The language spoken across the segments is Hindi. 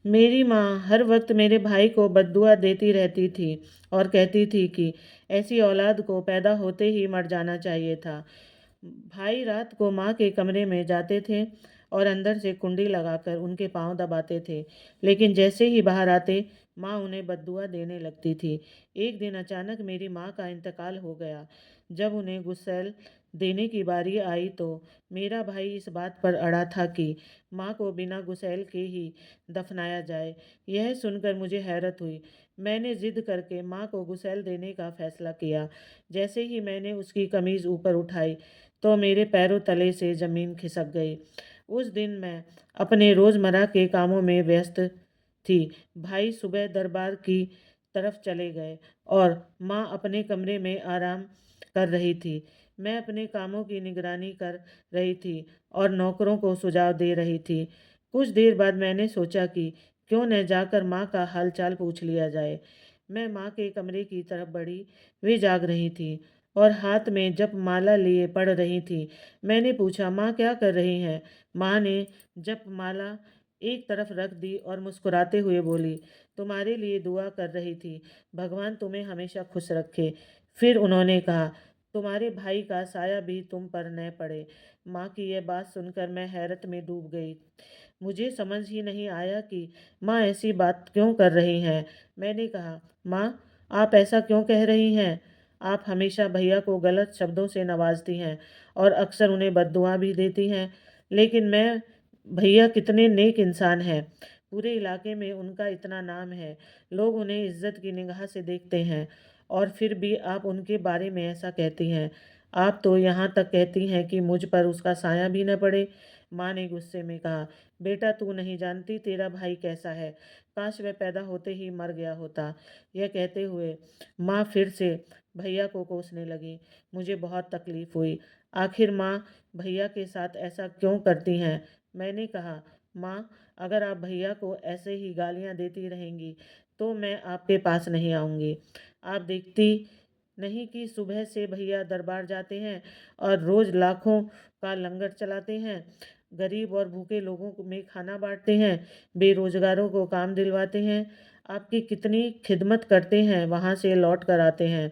मेरी माँ हर वक्त मेरे भाई को बद्दुआ देती रहती थी और कहती थी कि ऐसी औलाद को पैदा होते ही मर जाना चाहिए था। भाई रात को माँ के कमरे में जाते थे और अंदर से कुंडी लगाकर उनके पांव दबाते थे, लेकिन जैसे ही बाहर आते माँ उन्हें बद्दुआ देने लगती थी। एक दिन अचानक मेरी माँ का इंतकाल हो गया। जब उन्हें गुस्सैल देने की बारी आई तो मेरा भाई इस बात पर अड़ा था कि माँ को बिना गुस्सैल के ही दफनाया जाए। यह सुनकर मुझे हैरत हुई। मैंने जिद करके माँ को गुस्सैल देने का फैसला किया। जैसे ही मैंने उसकी कमीज़ ऊपर उठाई तो मेरे पैरों तले से ज़मीन खिसक गई। उस दिन मैं अपने रोज़मर्रा के कामों में व्यस्त थी। भाई सुबह दरबार की तरफ चले गए और माँ अपने कमरे में आराम कर रही थी। मैं अपने कामों की निगरानी कर रही थी और नौकरों को सुझाव दे रही थी। कुछ देर बाद मैंने सोचा कि क्यों न जाकर माँ का हालचाल पूछ लिया जाए। मैं माँ के कमरे की तरफ बढ़ी। वे जाग रही थी और हाथ में जप माला लिए पढ़ रही थी। मैंने पूछा, माँ क्या कर रही हैं? माँ ने जप माला एक तरफ रख दी और मुस्कुराते हुए बोली, तुम्हारे लिए दुआ कर रही थी, भगवान तुम्हें हमेशा खुश रखे। फिर उन्होंने कहा, तुम्हारे भाई का साया भी तुम पर न पड़े। माँ की यह बात सुनकर मैं हैरत में डूब गई। मुझे समझ ही नहीं आया कि माँ ऐसी बात क्यों कर रही हैं। मैंने कहा, माँ आप ऐसा क्यों कह रही हैं? आप हमेशा भैया को गलत शब्दों से नवाजती हैं और अक्सर उन्हें बद्दुआ भी देती हैं। लेकिन मैं भैया कितने नेक इंसान हैं। पूरे इलाके में उनका इतना नाम है। लोग उन्हें इज्जत की निगाह से देखते हैं और फिर भी आप उनके बारे में ऐसा कहती हैं। आप तो यहाँ तक कहती हैं कि मुझ पर उसका साया भी न पड़े। माँ ने गुस्से में कहा, बेटा तू नहीं जानती तेरा भाई कैसा है। काश वह पैदा होते ही मर गया होता। यह कहते हुए माँ फिर से भैया को कोसने लगी। मुझे बहुत तकलीफ हुई। आखिर माँ भैया के साथ ऐसा क्यों करती हैं? मैंने कहा, माँ अगर आप भैया को ऐसे ही गालियाँ देती रहेंगी तो मैं आपके पास नहीं आऊँगी। आप देखती नहीं कि सुबह से भैया दरबार जाते हैं और रोज़ लाखों का लंगर चलाते हैं, गरीब और भूखे लोगों में खाना बांटते हैं, बेरोजगारों को काम दिलवाते हैं। आपकी कितनी खिदमत करते हैं, वहाँ से लौट कर आते हैं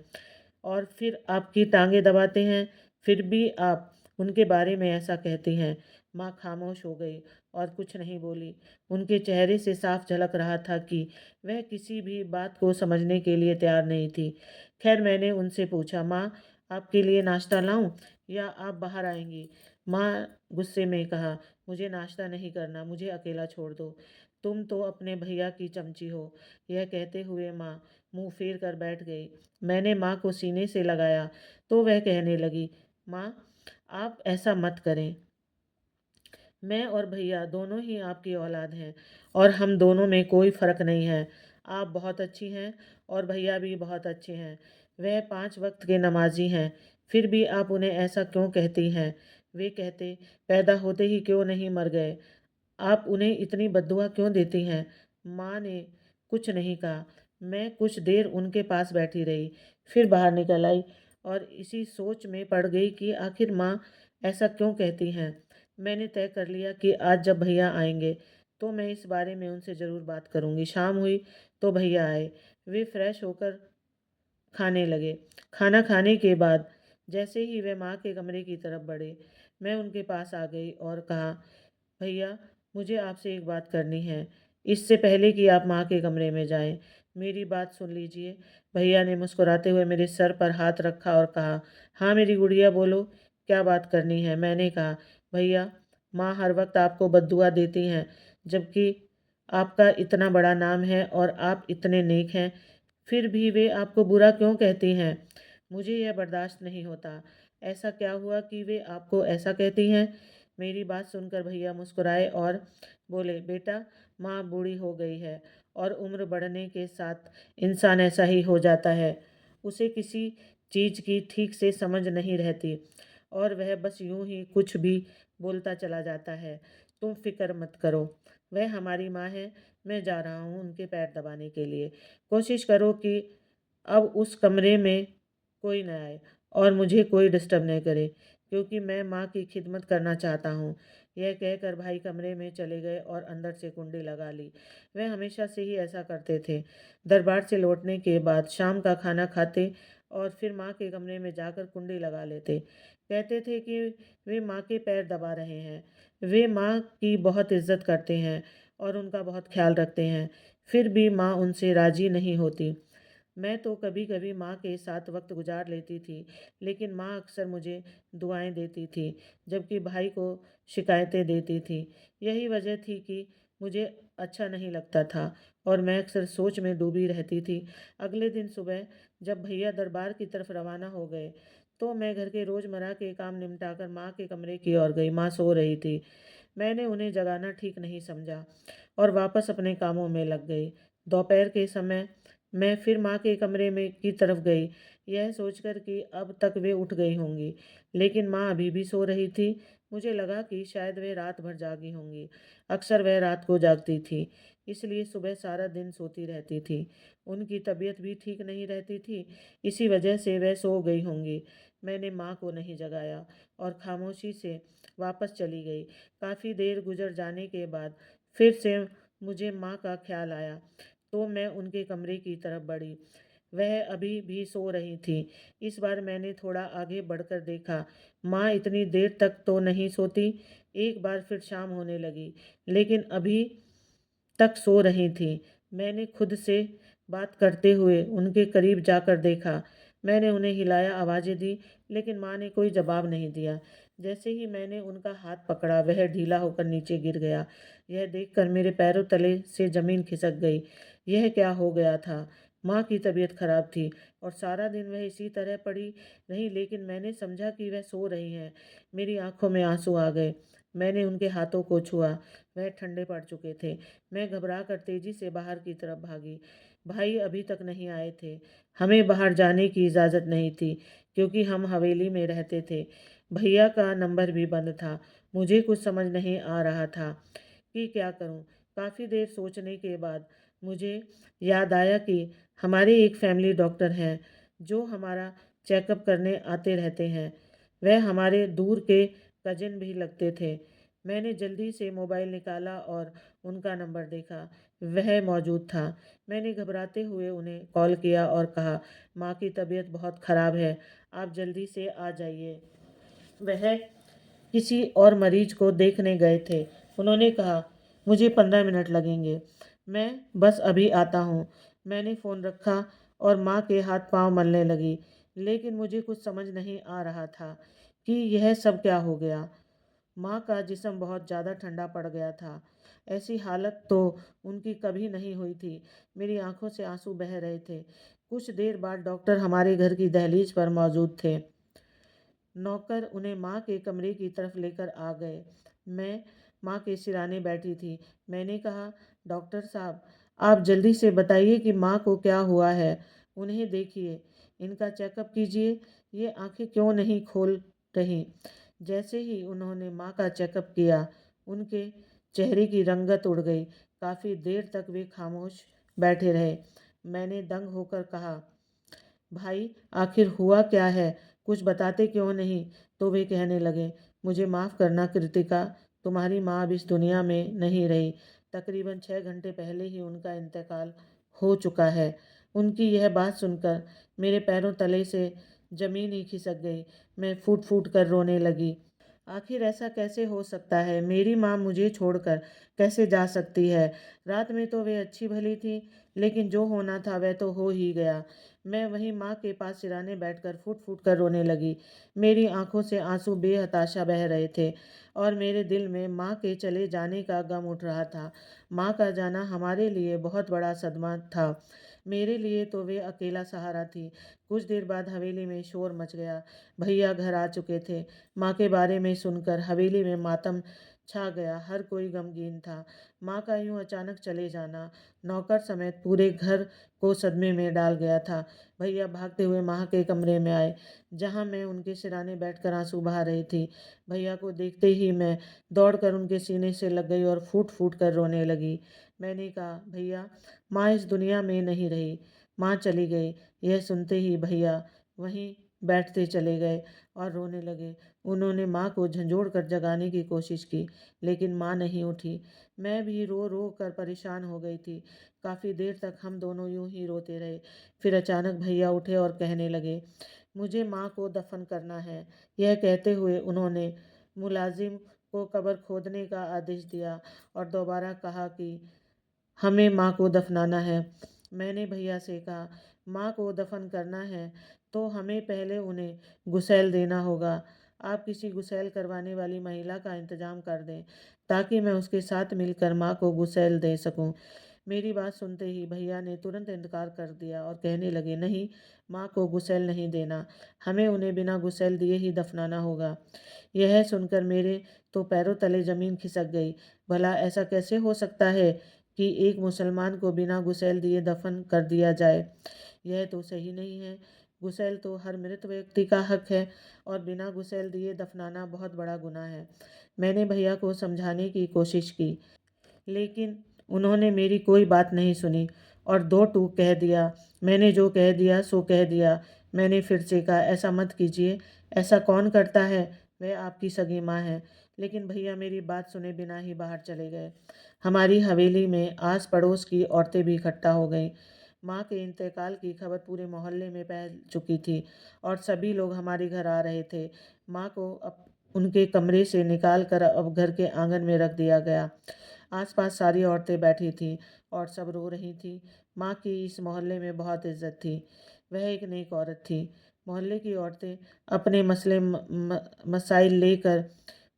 और फिर आपकी टांगें दबाते हैं, फिर भी आप उनके बारे में ऐसा कहती हैं। माँ खामोश हो गई और कुछ नहीं बोली। उनके चेहरे से साफ झलक रहा था कि वह किसी भी बात को समझने के लिए तैयार नहीं थी। खैर मैंने उनसे पूछा, माँ आपके लिए नाश्ता लाऊं या आप बाहर आएंगी? माँ गुस्से में कहा, मुझे नाश्ता नहीं करना, मुझे अकेला छोड़ दो। तुम तो अपने भैया की चमची हो। यह कहते हुए माँ मुंह फेर कर बैठ गई। मैंने माँ को सीने से लगाया तो वह कहने लगी, माँ आप ऐसा मत करें। मैं और भैया दोनों ही आपकी औलाद हैं और हम दोनों में कोई फ़र्क नहीं है। आप बहुत अच्छी हैं और भैया भी बहुत अच्छे हैं। वह 5 वक्त के नमाजी हैं, फिर भी आप उन्हें ऐसा क्यों कहती हैं? वे कहते पैदा होते ही क्यों नहीं मर गए? आप उन्हें इतनी बद्दुआ क्यों देती हैं? माँ ने कुछ नहीं कहा। मैं कुछ देर उनके पास बैठी रही, फिर बाहर निकल आई और इसी सोच में पड़ गई कि आखिर माँ ऐसा क्यों कहती हैं। मैंने तय कर लिया कि आज जब भैया आएंगे तो मैं इस बारे में उनसे ज़रूर बात करूँगी। शाम हुई तो भैया आए। वे फ्रेश होकर खाने लगे। खाना खाने के बाद जैसे ही वे माँ के कमरे की तरफ बढ़े, मैं उनके पास आ गई और कहा, भैया मुझे आपसे एक बात करनी है, इससे पहले कि आप माँ के कमरे में जाएं। मेरी बात सुन लीजिए। भैया ने मुस्कुराते हुए मेरे सर पर हाथ रखा और कहा, हाँ मेरी गुड़िया बोलो, क्या बात करनी है? मैंने कहा, भैया माँ हर वक्त आपको बद्दुआ देती हैं, जबकि आपका इतना बड़ा नाम है और आप इतने नेक हैं, फिर भी वे आपको बुरा क्यों कहती हैं? मुझे यह बर्दाश्त नहीं होता। ऐसा क्या हुआ कि वे आपको ऐसा कहती हैं? मेरी बात सुनकर भैया मुस्कुराए और बोले, बेटा माँ बूढ़ी हो गई है और उम्र बढ़ने के साथ इंसान ऐसा ही हो जाता है। उसे किसी चीज़ की ठीक से समझ नहीं रहती और वह बस यूं ही कुछ भी बोलता चला जाता है। तुम फिक्र मत करो, वह हमारी माँ है। मैं जा रहा हूँ उनके पैर दबाने के लिए। कोशिश करो कि अब उस कमरे में कोई न आए और मुझे कोई डिस्टर्ब नहीं करे, क्योंकि मैं माँ की खिदमत करना चाहता हूँ। यह कहकर भाई कमरे में चले गए और अंदर से कुंडी लगा ली। वह हमेशा से ही ऐसा करते थे। दरबार से लौटने के बाद शाम का खाना खाते और फिर माँ के कमरे में जाकर कुंडी लगा लेते। कहते थे कि वे माँ के पैर दबा रहे हैं। वे माँ की बहुत इज्जत करते हैं और उनका बहुत ख्याल रखते हैं। फिर भी माँ उनसे राजी नहीं होती। मैं तो कभी कभी माँ के साथ वक्त गुजार लेती थी, लेकिन माँ अक्सर मुझे दुआएं देती थी, जबकि भाई को शिकायतें देती थी। यही वजह थी कि मुझे अच्छा नहीं लगता था और मैं अक्सर सोच में डूबी रहती थी। अगले दिन सुबह जब भैया दरबार की तरफ रवाना हो गए, तो मैं घर के रोज़मर्रा के काम निपटाकर माँ के कमरे की ओर गई। माँ सो रही थी। मैंने उन्हें जगाना ठीक नहीं समझा और वापस अपने कामों में लग गई। दोपहर के समय मैं फिर माँ के कमरे में की तरफ गई, यह सोचकर कि अब तक वे उठ गई होंगी, लेकिन माँ अभी भी सो रही थी। मुझे लगा कि शायद वे रात भर जागी होंगी। अक्सर वह रात को जागती थी, इसलिए सुबह सारा दिन सोती रहती थी। उनकी तबीयत भी ठीक नहीं रहती थी, इसी वजह से वह सो गई होंगी। मैंने माँ को नहीं जगाया और खामोशी से वापस चली गई। काफ़ी देर गुजर जाने के बाद फिर से मुझे माँ का ख्याल आया, तो मैं उनके कमरे की तरफ बढ़ी। वह अभी भी सो रही थी। इस बार मैंने थोड़ा आगे बढ़कर देखा। माँ इतनी देर तक तो नहीं सोती। एक बार फिर शाम होने लगी, लेकिन अभी तक सो रही थी। मैंने खुद से बात करते हुए उनके करीब जाकर देखा। मैंने उन्हें हिलाया, आवाज़ें दी, लेकिन माँ ने कोई जवाब नहीं दिया। जैसे ही मैंने उनका हाथ पकड़ा, वह ढीला होकर नीचे गिर गया। यह देखकर मेरे पैरों तले से ज़मीन खिसक गई। यह क्या हो गया था? माँ की तबीयत खराब थी और सारा दिन वह इसी तरह पड़ी रही, लेकिन मैंने समझा कि वह सो रही हैं। मेरी आंखों में आंसू आ गए। मैंने उनके हाथों को छुआ। वह ठंडे पड़ चुके थे। मैं घबराकर तेजी से बाहर की तरफ भागी। भाई अभी तक नहीं आए थे। हमें बाहर जाने की इजाज़त नहीं थी, क्योंकि हम हवेली में रहते थे। भैया का नंबर भी बंद था। मुझे कुछ समझ नहीं आ रहा था कि क्या करूं। काफ़ी देर सोचने के बाद मुझे याद आया कि हमारे एक फैमिली डॉक्टर हैं, जो हमारा चेकअप करने आते रहते हैं। वह हमारे दूर के कजिन भी लगते थे। मैंने जल्दी से मोबाइल निकाला और उनका नंबर देखा। वह मौजूद था। मैंने घबराते हुए उन्हें कॉल किया और कहा, माँ की तबीयत बहुत ख़राब है, आप जल्दी से आ जाइए। वह किसी और मरीज को देखने गए थे। उन्होंने कहा, मुझे 15 मिनट लगेंगे, मैं बस अभी आता हूँ। मैंने फ़ोन रखा और माँ के हाथ पांव मलने लगी, लेकिन मुझे कुछ समझ नहीं आ रहा था कि यह सब क्या हो गया। माँ का जिस्म बहुत ज़्यादा ठंडा पड़ गया था। ऐसी हालत तो उनकी कभी नहीं हुई थी। मेरी आंखों से आंसू बह रहे थे। कुछ देर बाद डॉक्टर हमारे घर की दहलीज पर मौजूद थे। नौकर उन्हें माँ के कमरे की तरफ लेकर आ गए। मैं माँ के सिराने बैठी थी। मैंने कहा, डॉक्टर साहब, आप जल्दी से बताइए कि माँ को क्या हुआ है। उन्हें देखिए, इनका चेकअप कीजिए। ये आंखें क्यों नहीं खोल रही। जैसे ही उन्होंने माँ का चेकअप किया, उनके चेहरे की रंगत उड़ गई। काफ़ी देर तक वे खामोश बैठे रहे। मैंने दंग होकर कहा, भाई आखिर हुआ क्या है, कुछ बताते क्यों नहीं। तो वे कहने लगे, मुझे माफ़ करना कृतिका, तुम्हारी माँ अब इस दुनिया में नहीं रही। तकरीबन 6 घंटे पहले ही उनका इंतकाल हो चुका है। उनकी यह बात सुनकर मेरे पैरों तले से ज़मीन ही खिसक गई। मैं फूट फूट कर रोने लगी। आखिर ऐसा कैसे हो सकता है? मेरी माँ मुझे छोड़कर कैसे जा सकती है? रात में तो वे अच्छी भली थी, लेकिन जो होना था वह तो हो ही गया। मैं वहीं माँ के पास सिराने बैठकर फूट फूट कर रोने लगी। मेरी आंखों से आंसू बेहताशा बह रहे थे और मेरे दिल में माँ के चले जाने का गम उठ रहा था। माँ का जाना हमारे लिए बहुत बड़ा सदमा था। मेरे लिए तो वे अकेला सहारा थी। कुछ देर बाद हवेली में शोर मच गया। भैया घर आ चुके थे। माँ के बारे में सुनकर हवेली में मातम छा गया। हर कोई गमगीन था। माँ का यूं अचानक चले जाना नौकर समेत पूरे घर को सदमे में डाल गया था। भैया भागते हुए माँ के कमरे में आए, जहाँ मैं उनके सिराने बैठकर आंसू बहा रही थी। भैया को देखते ही मैं दौड़कर उनके सीने से लग गई और फूट फूट कर रोने लगी। मैंने कहा, भैया, माँ इस दुनिया में नहीं रही, माँ चली गई। यह सुनते ही भैया वहीं बैठते चले गए और रोने लगे। उन्होंने माँ को झंझोड़ कर जगाने की कोशिश की, लेकिन माँ नहीं उठी। मैं भी रो रो कर परेशान हो गई थी। काफ़ी देर तक हम दोनों यूं ही रोते रहे। फिर अचानक भैया उठे और कहने लगे, मुझे माँ को दफन करना है। यह कहते हुए उन्होंने मुलाजिम को कब्र खोदने का आदेश दिया और दोबारा कहा कि हमें माँ को दफनाना है। मैंने भैया से कहा, माँ को दफन करना है तो हमें पहले उन्हें गुसैल देना होगा। आप किसी गुसैल करवाने वाली महिला का इंतजाम कर दें ताकि मैं उसके साथ मिलकर माँ को गुसैल दे सकूं। मेरी बात सुनते ही भैया ने तुरंत इनकार कर दिया और कहने लगे, नहीं, माँ को गुसैल नहीं देना, हमें उन्हें बिना गुसैल दिए ही दफनाना होगा। यह सुनकर मेरे तो पैरों तले ज़मीन खिसक गई। भला ऐसा कैसे हो सकता है कि एक मुसलमान को बिना गुसैल दिए दफन कर दिया जाए? यह तो सही नहीं है। गुसैल तो हर मृत व्यक्ति का हक है और बिना गुसैल दिए दफनाना बहुत बड़ा गुनाह है। मैंने भैया को समझाने की कोशिश की, लेकिन उन्होंने मेरी कोई बात नहीं सुनी और दो टूक कह दिया। मैंने जो कह दिया सो कह दिया। मैंने फिर से कहा, ऐसा मत कीजिए, ऐसा कौन करता है, वह आपकी सगी माँ है। लेकिन भैया मेरी बात सुने बिना ही बाहर चले गए। हमारी हवेली में आस पड़ोस की औरतें भी इकट्ठा हो गईं। माँ के इंतकाल की खबर पूरे मोहल्ले में फैल चुकी थी और सभी लोग हमारे घर आ रहे थे। माँ को अब उनके कमरे से निकाल कर अब घर के आंगन में रख दिया गया। आसपास सारी औरतें बैठी थीं और सब रो रही थीं। माँ की इस मोहल्ले में बहुत इज्जत थी। वह एक नेक औरत थी। मोहल्ले की औरतें अपने मसाइल लेकर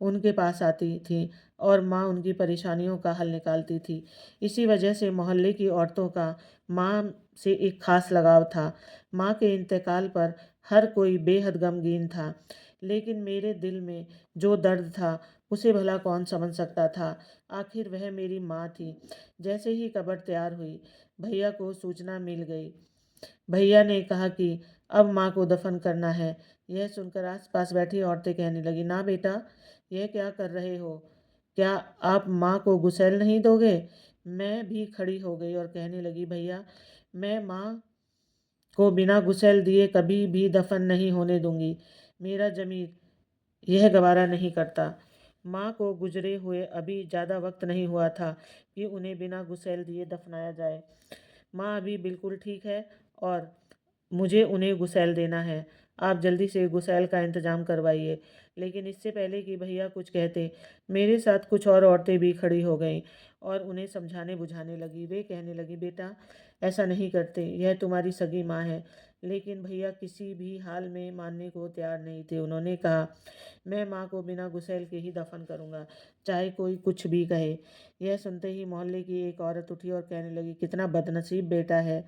उनके पास आती थीं और माँ उनकी परेशानियों का हल निकालती थी। इसी वजह से मोहल्ले की औरतों का माँ से एक खास लगाव था। माँ के इंतकाल पर हर कोई बेहद गमगीन था, लेकिन मेरे दिल में जो दर्द था उसे भला कौन समझ सकता था। आखिर वह मेरी माँ थी। जैसे ही कब्र तैयार हुई, भैया को सूचना मिल गई। भैया ने कहा कि अब माँ को दफन करना है। यह सुनकर आसपास बैठी औरतें कहने लगी, ना बेटा, यह क्या कर रहे हो? क्या आप माँ को गुसैल नहीं दोगे? मैं भी खड़ी हो गई और कहने लगी, भैया, मैं माँ को बिना गुसैल दिए कभी भी दफन नहीं होने दूंगी। मेरा जमीर यह गवारा नहीं करता। माँ को गुजरे हुए अभी ज़्यादा वक्त नहीं हुआ था कि उन्हें बिना गुसैल दिए दफनाया जाए। माँ अभी बिल्कुल ठीक है और मुझे उन्हें गुसैल देना है। आप जल्दी से गुसैल का इंतज़ाम करवाइए। लेकिन इससे पहले कि भैया कुछ कहते, मेरे साथ कुछ और औरतें भी खड़ी हो गईं और उन्हें समझाने बुझाने लगी। वे कहने लगी, बेटा, ऐसा नहीं करते, यह तुम्हारी सगी माँ है। लेकिन भैया किसी भी हाल में मानने को तैयार नहीं थे। उन्होंने कहा, मैं माँ को बिना गुसैल के ही दफन करूँगा, चाहे कोई कुछ भी कहे। यह सुनते ही मोहल्ले की एक औरत उठी और कहने लगी, कितना बदनसीब बेटा है,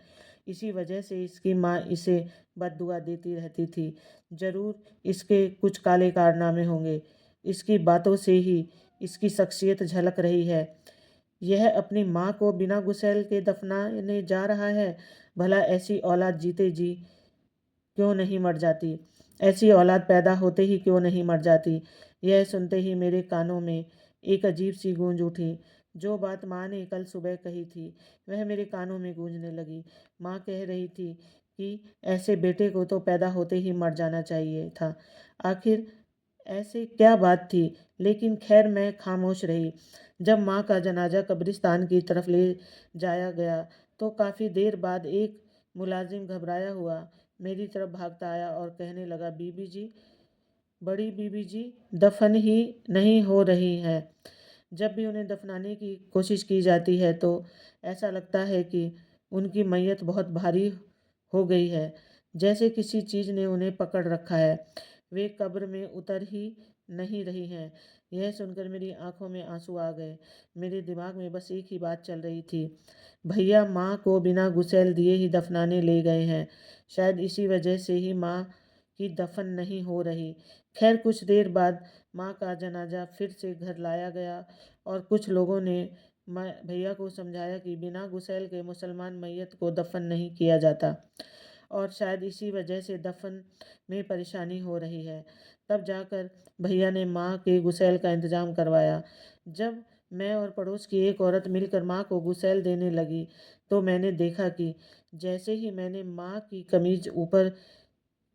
इसी वजह से इसकी माँ इसे बद्दुआ देती रहती थी। ज़रूर इसके कुछ काले कारनामे होंगे। इसकी बातों से ही इसकी शख्सियत झलक रही है। यह अपनी माँ को बिना गुसैल के दफनाने जा रहा है। भला ऐसी औलाद जीते जी क्यों नहीं मर जाती? ऐसी औलाद पैदा होते ही क्यों नहीं मर जाती? यह सुनते ही मेरे कानों में एक अजीब सी गूंज उठी। जो बात माँ ने कल सुबह कही थी वह मेरे कानों में गूंजने लगी। माँ कह रही थी कि ऐसे बेटे को तो पैदा होते ही मर जाना चाहिए था। आखिर ऐसे क्या बात थी? लेकिन खैर मैं खामोश रही। जब माँ का जनाजा कब्रिस्तान की तरफ ले जाया गया तो काफ़ी देर बाद एक मुलाजिम घबराया हुआ मेरी तरफ भागता आया और कहने लगा, बीबी जी, बड़ी बीबी जी दफन ही नहीं हो रही हैं। जब भी उन्हें दफनाने की कोशिश की जाती है तो ऐसा लगता है कि उनकी मैयत बहुत भारी हो गई है, जैसे किसी चीज़ ने उन्हें पकड़ रखा है। वे कब्र में उतर ही नहीं रही हैं। यह सुनकर मेरी आंखों में आंसू आ गए। मेरे दिमाग में बस एक ही बात चल रही थी, भैया माँ को बिना गुसैल दिए ही दफनाने ले गए हैं। शायद इसी वजह से ही माँ की दफन नहीं हो रही। खैर कुछ देर बाद माँ का जनाजा फिर से घर लाया गया और कुछ लोगों ने भैया को समझाया कि बिना गुसैल के मुसलमान मैयत को दफन नहीं किया जाता और शायद इसी वजह से दफन में परेशानी हो रही है। तब जाकर भैया ने माँ के गुसैल का इंतज़ाम करवाया। जब मैं और पड़ोस की एक औरत मिलकर माँ को गुसैल देने लगी तो मैंने देखा कि जैसे ही मैंने माँ की कमीज ऊपर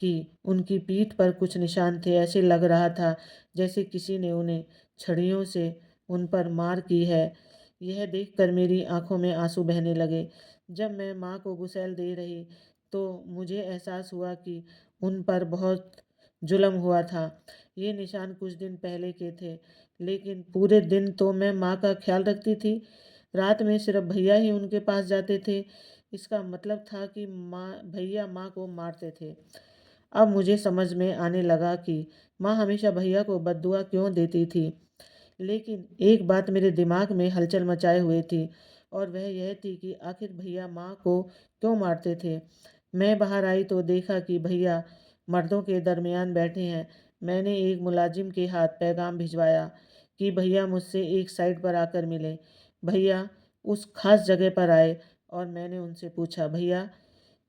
कि उनकी पीठ पर कुछ निशान थे। ऐसे लग रहा था जैसे किसी ने उन्हें छड़ियों से उन पर मार की है। यह देखकर मेरी आंखों में आंसू बहने लगे। जब मैं माँ को गुस्सैल दे रही तो मुझे एहसास हुआ कि उन पर बहुत जुल्म हुआ था। ये निशान कुछ दिन पहले के थे, लेकिन पूरे दिन तो मैं माँ का ख्याल रखती थी। रात में सिर्फ भैया ही उनके पास जाते थे। इसका मतलब था कि भैया माँ को मारते थे। अब मुझे समझ में आने लगा कि माँ हमेशा भैया को बद्दुआ क्यों देती थी। लेकिन एक बात मेरे दिमाग में हलचल मचाए हुए थी, और वह यह थी कि आखिर भैया माँ को क्यों मारते थे। मैं बाहर आई तो देखा कि भैया मर्दों के दरमियान बैठे हैं। मैंने एक मुलाजिम के हाथ पैगाम भिजवाया कि भैया मुझसे एक साइड पर आकर मिले। भैया उस खास जगह पर आए और मैंने उनसे पूछा, भैया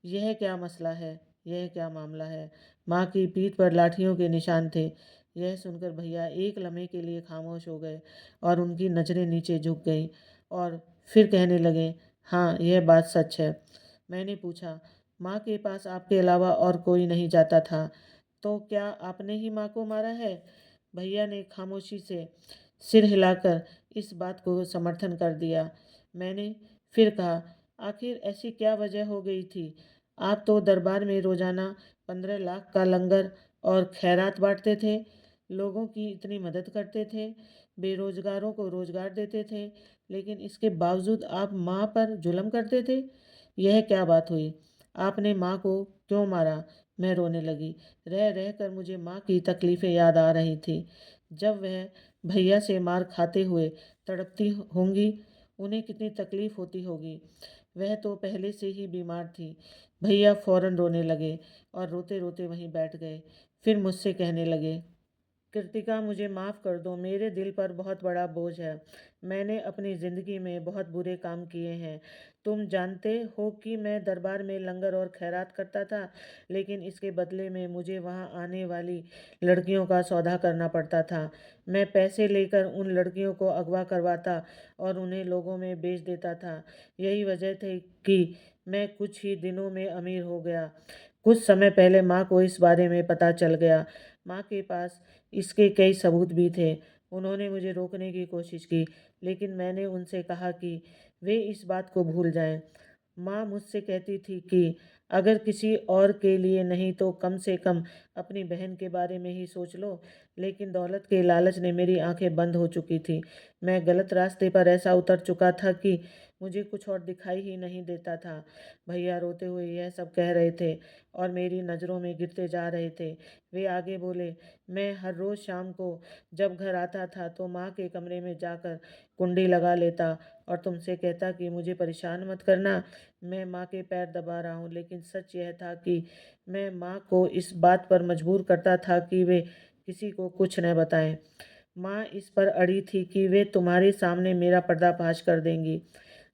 यह क्या मसला है, यह क्या मामला है। माँ की पीठ पर लाठियों के निशान थे। यह सुनकर भैया एक लम्हे के लिए खामोश हो गए और उनकी नज़रें नीचे झुक गईं, और फिर कहने लगे, हाँ यह बात सच है। मैंने पूछा, माँ के पास आपके अलावा और कोई नहीं जाता था, तो क्या आपने ही माँ को मारा है। भैया ने खामोशी से सिर हिलाकर इस बात को समर्थन कर दिया। मैंने फिर कहा, आखिर ऐसी क्या वजह हो गई थी। आप तो दरबार में रोजाना 15 लाख का लंगर और खैरात बांटते थे, लोगों की इतनी मदद करते थे, बेरोजगारों को रोजगार देते थे, लेकिन इसके बावजूद आप माँ पर जुल्म करते थे। यह क्या बात हुई, आपने माँ को क्यों मारा। मैं रोने लगी। रह रह कर मुझे माँ की तकलीफ़ें याद आ रही थी। जब वह भैया से मार खाते हुए तड़पती होंगी, उन्हें कितनी तकलीफ़ होती होगी। वह तो पहले से ही बीमार थी। भैया फौरन रोने लगे और रोते रोते वहीं बैठ गए। फिर मुझसे कहने लगे, कृतिका मुझे माफ़ कर दो, मेरे दिल पर बहुत बड़ा बोझ है। मैंने अपनी ज़िंदगी में बहुत बुरे काम किए हैं। तुम जानते हो कि मैं दरबार में लंगर और खैरात करता था, लेकिन इसके बदले में मुझे वहाँ आने वाली लड़कियों का सौदा करना पड़ता था। मैं पैसे लेकर उन लड़कियों को अगवा करवाता और उन्हें लोगों में बेच देता था। यही वजह थी कि मैं कुछ ही दिनों में अमीर हो गया। कुछ समय पहले माँ को इस बारे में पता चल गया। माँ के पास इसके कई सबूत भी थे। उन्होंने मुझे रोकने की कोशिश की, लेकिन मैंने उनसे कहा कि वे इस बात को भूल जाएं। माँ मुझसे कहती थी कि अगर किसी और के लिए नहीं तो कम से कम अपनी बहन के बारे में ही सोच लो। लेकिन दौलत के लालच ने मेरी आंखें बंद हो चुकी थी। मैं गलत रास्ते पर ऐसा उतर चुका था कि मुझे कुछ और दिखाई ही नहीं देता था। भैया रोते हुए यह सब कह रहे थे और मेरी नज़रों में गिरते जा रहे थे। वे आगे बोले, मैं हर रोज़ शाम को जब घर आता था तो माँ के कमरे में जाकर कुंडी लगा लेता और तुमसे कहता कि मुझे परेशान मत करना, मैं माँ के पैर दबा रहा हूँ। लेकिन सच यह था कि मैं माँ को इस बात पर मजबूर करता था कि वे किसी को कुछ न बताएं। माँ इस पर अड़ी थी कि वे तुम्हारे सामने मेरा पर्दाफाश कर देंगी।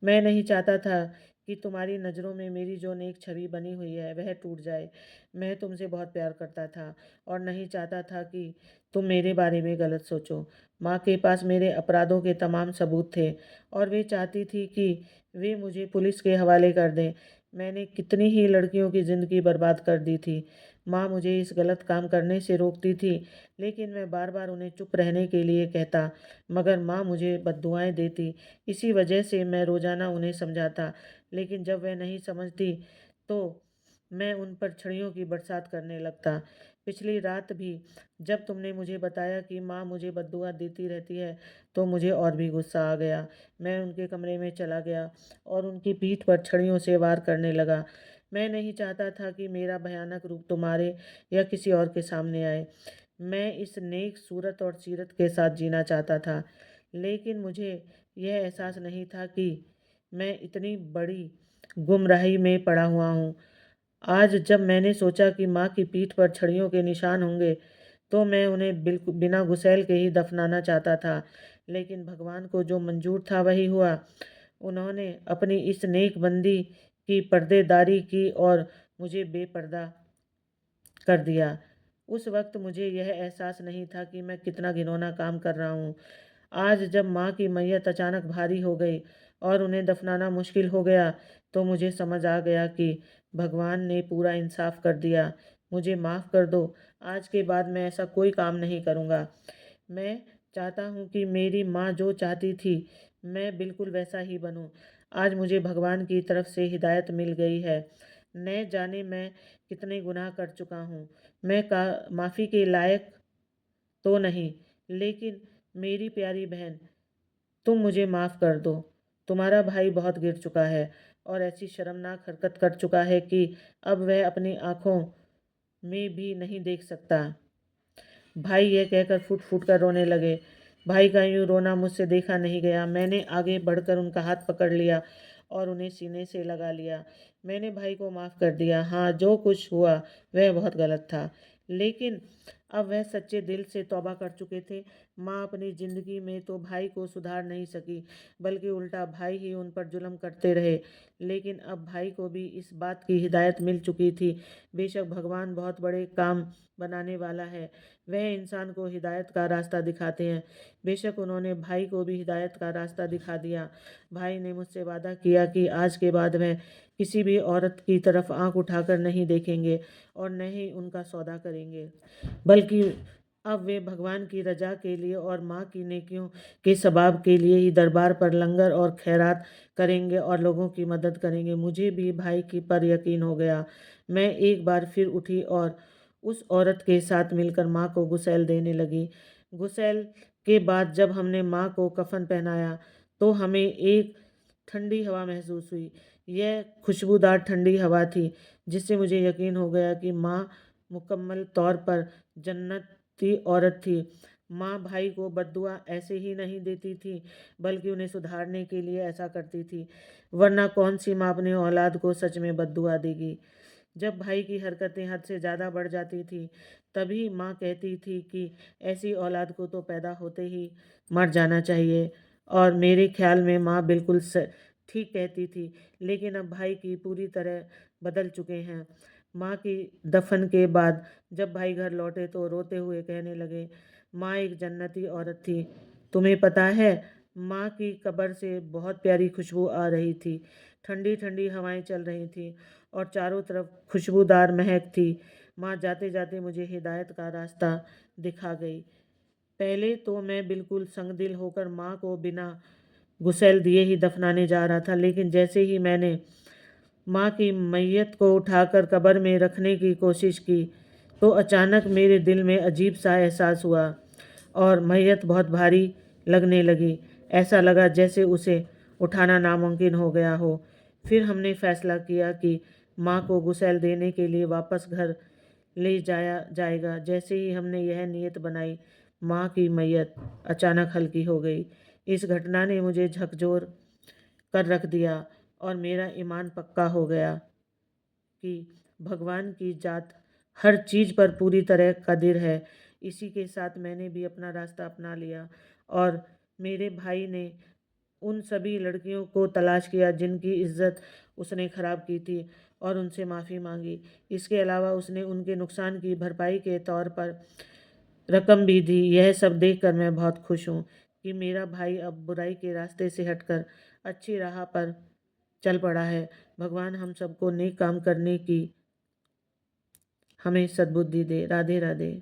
मैं नहीं चाहता था कि तुम्हारी नज़रों में मेरी जो नेक छवि बनी हुई है वह टूट जाए। मैं तुमसे बहुत प्यार करता था और नहीं चाहता था कि तुम मेरे बारे में गलत सोचो। माँ के पास मेरे अपराधों के तमाम सबूत थे और वे चाहती थी कि वे मुझे पुलिस के हवाले कर दें। मैंने कितनी ही लड़कियों की ज़िंदगी बर्बाद कर दी थी। माँ मुझे इस गलत काम करने से रोकती थी, लेकिन मैं बार बार उन्हें चुप रहने के लिए कहता, मगर माँ मुझे बद्दुआएं देती। इसी वजह से मैं रोज़ाना उन्हें समझाता, लेकिन जब वह नहीं समझती तो मैं उन पर छड़ियों की बरसात करने लगता। पिछली रात भी जब तुमने मुझे बताया कि माँ मुझे बद्दुआ देती रहती है, तो मुझे और भी गुस्सा आ गया। मैं उनके कमरे में चला गया और उनकी पीठ पर छड़ियों से वार करने लगा। मैं नहीं चाहता था कि मेरा भयानक रूप तुम्हारे या किसी और के सामने आए। मैं इस नेक सूरत और सीरत के साथ जीना चाहता था, लेकिन मुझे यह एहसास नहीं था कि मैं इतनी बड़ी गुमराही में पड़ा हुआ हूँ। आज जब मैंने सोचा कि माँ की पीठ पर छड़ियों के निशान होंगे, तो मैं उन्हें बिल्कुल बिना गुस्सैल के ही दफनाना चाहता था। लेकिन भगवान को जो मंजूर था वही हुआ। उन्होंने अपनी इस नेक बंदी की पर्देदारी की और मुझे बेपर्दा कर दिया। उस वक्त मुझे यह एहसास नहीं था कि मैं कितना घिनौना काम कर रहा हूँ। आज जब माँ की मैयत अचानक भारी हो गई और उन्हें दफनाना मुश्किल हो गया, तो मुझे समझ आ गया कि भगवान ने पूरा इंसाफ कर दिया। मुझे माफ़ कर दो। आज के बाद मैं ऐसा कोई काम नहीं करूँगा। मैं चाहता हूँ कि मेरी माँ जो चाहती थी, मैं बिल्कुल वैसा ही बनूँ। आज मुझे भगवान की तरफ से हिदायत मिल गई है। न जाने मैं कितने गुनाह कर चुका हूँ। मैं का माफ़ी के लायक तो नहीं, लेकिन मेरी प्यारी बहन, तुम मुझे माफ़ कर दो। तुम्हारा भाई बहुत गिर चुका है और ऐसी शर्मनाक हरकत कर चुका है कि अब वह अपनी आँखों में भी नहीं देख सकता। भाई ये कहकर फूट फूट कर रोने लगे। भाई का यूं रोना मुझसे देखा नहीं गया। मैंने आगे बढ़कर उनका हाथ पकड़ लिया और उन्हें सीने से लगा लिया। मैंने भाई को माफ़ कर दिया। हाँ, जो कुछ हुआ वह बहुत गलत था, लेकिन अब वह सच्चे दिल से तौबा कर चुके थे। माँ अपनी ज़िंदगी में तो भाई को सुधार नहीं सकी, बल्कि उल्टा भाई ही उन पर जुल्म करते रहे। लेकिन अब भाई को भी इस बात की हिदायत मिल चुकी थी। बेशक भगवान बहुत बड़े काम बनाने वाला है, वह इंसान को हिदायत का रास्ता दिखाते हैं। बेशक उन्होंने भाई को भी हिदायत का रास्ता दिखा दिया। भाई ने मुझसे वादा किया कि आज के बाद वह किसी भी औरत की तरफ आंख उठाकर नहीं देखेंगे और न ही उनका सौदा करेंगे, बल्कि अब वे भगवान की रजा के लिए और माँ की नेकियों के सवाब के लिए ही दरबार पर लंगर और खैरात करेंगे और लोगों की मदद करेंगे। मुझे भी भाई की पर यकीन हो गया। मैं एक बार फिर उठी और उस औरत के साथ मिलकर माँ को गुस्सैल देने लगी। गुस्सैल के बाद जब हमने माँ को कफन पहनाया तो हमें एक ठंडी हवा महसूस हुई। यह खुशबूदार ठंडी हवा थी जिससे मुझे यकीन हो गया कि माँ मुकम्मल तौर पर जन्नती औरत थी। माँ भाई को बद्दुआ ऐसे ही नहीं देती थी, बल्कि उन्हें सुधारने के लिए ऐसा करती थी। वरना कौन सी माँ अपने औलाद को सच में बद्दुआ देगी। जब भाई की हरकतें हद से ज़्यादा बढ़ जाती थी, तभी माँ कहती थी कि ऐसी औलाद को तो पैदा होते ही मर जाना चाहिए, और मेरे ख्याल में माँ बिल्कुल ठीक कहती थी। लेकिन अब भाई की पूरी तरह बदल चुके हैं। माँ की दफन के बाद जब भाई घर लौटे तो रोते हुए कहने लगे, माँ एक जन्नती औरत थी। तुम्हें पता है, माँ की कब्र से बहुत प्यारी खुशबू आ रही थी। ठंडी ठंडी हवाएं चल रही थी और चारों तरफ खुशबूदार महक थी। माँ जाते जाते मुझे हिदायत का रास्ता दिखा गई। पहले तो मैं बिल्कुल संगदिल होकर माँ को बिना गुस्सैल दिए ही दफनाने जा रहा था, लेकिन जैसे ही मैंने माँ की मैयत को उठाकर कब्र में रखने की कोशिश की, तो अचानक मेरे दिल में अजीब सा एहसास हुआ और मैयत बहुत भारी लगने लगी। ऐसा लगा जैसे उसे उठाना नामुमकिन हो गया हो। फिर हमने फैसला किया कि माँ को गुस्सैल देने के लिए वापस घर ले जाया जाएगा। जैसे ही हमने यह नीयत बनाई, माँ की मैयत अचानक हल्की हो गई। इस घटना ने मुझे झकझोर कर रख दिया और मेरा ईमान पक्का हो गया कि भगवान की जात हर चीज़ पर पूरी तरह कादिर है। इसी के साथ मैंने भी अपना रास्ता अपना लिया और मेरे भाई ने उन सभी लड़कियों को तलाश किया जिनकी इज्जत उसने ख़राब की थी और उनसे माफ़ी मांगी। इसके अलावा उसने उनके नुकसान की भरपाई के तौर पर रकम भी दी। यह सब देखकर मैं बहुत खुश हूँ कि मेरा भाई अब बुराई के रास्ते से हटकर अच्छी राह पर चल पड़ा है। भगवान हम सबको नेक काम करने की हमें सद्बुद्धि दे। राधे राधे।